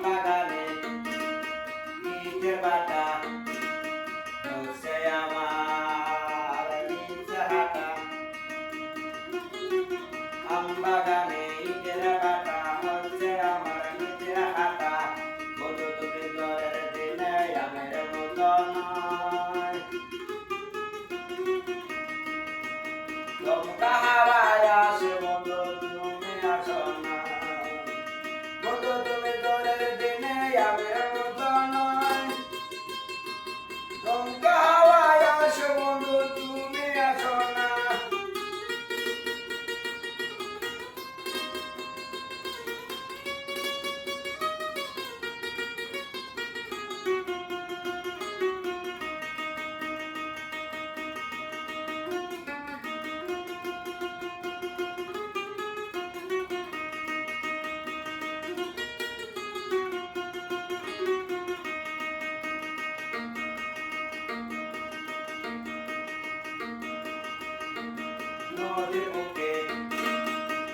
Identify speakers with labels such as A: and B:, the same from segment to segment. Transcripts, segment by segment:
A: বাগানে ইটের বাটা হচ্ছে আমার নিজে হাঁটা। আম বাগানে ইটের বাটা হচ্ছে আমার নিজে হাঁটা। বন্ধু তুমি জ্বরের দিনে আমের মতো নয়। দমকা হাওয়ায় আসে বন্ধু তুমি আসো না। বন্ধু তুমি জ্বরের দিনে আমের মতো নয়। দমকা হাওয়ায় আসে বন্ধু তুমি আসো না। নদীর বুকে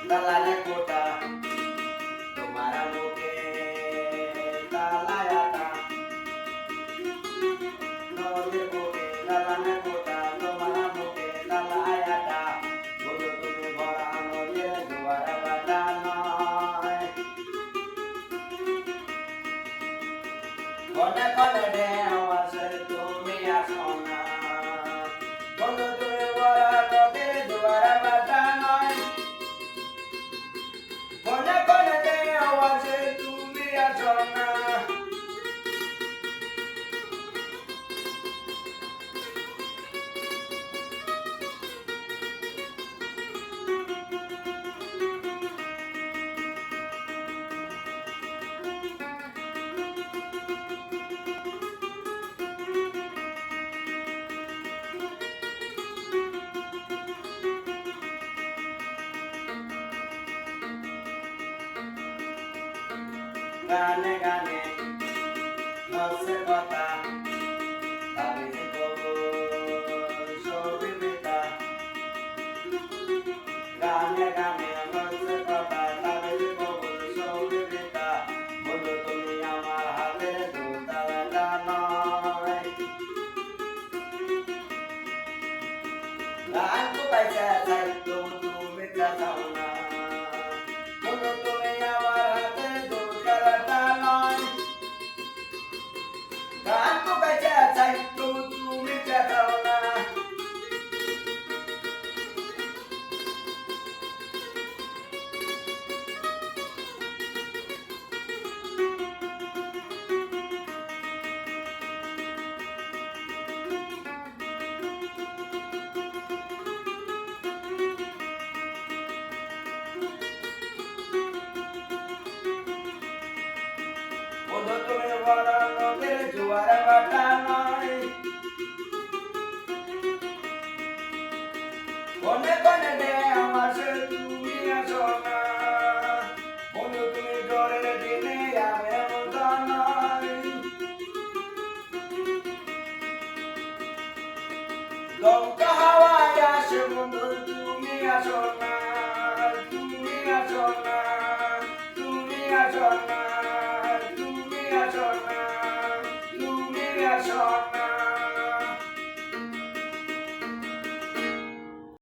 A: দালানে কোটা তোমার মুখে তালায়াটা। নদীর বুকে দালানে কোটা তোমার মুখে তালায়াটা। বন্ধু তুমি ভরা নদীর জোয়ার বাটা নয়। কনে কনে ঢেউ আসে তুমি আসো না। বন্ধু তুমি ভরা নদীর জোয়ার বাটা নয়। কনে কনে ঢেউ আসে তুমি আসো না। গানে গানে হচ্ছে কথা ভাবিতে কবু ছবি বেতা। গানে গানে হচ্ছে কথা ভাবিতে কবু ছবি বেতা। বন্ধু তুমি আমার হাতের দুতারা নয়। গান তো পাইছে চাই তুমি চাও না। বন্ধু তুমি আমার হাতের দুতারা নয়। গান তো পাইছে চাই তুমি চাও না। বন্ধু তুমি ভরা নদীর জোয়ার বাটা নয়। কনে কনে ঢেউ আসে তুমি আসো না। বন্ধু তুমি জ্বরের দিনে আমের মতো নয়। দমকা হাওয়ায় আসে বন্ধু তুমি আসো না। তুমি আসো না। তুমি আসো না। তুমি আসো না। তুমি আসো না।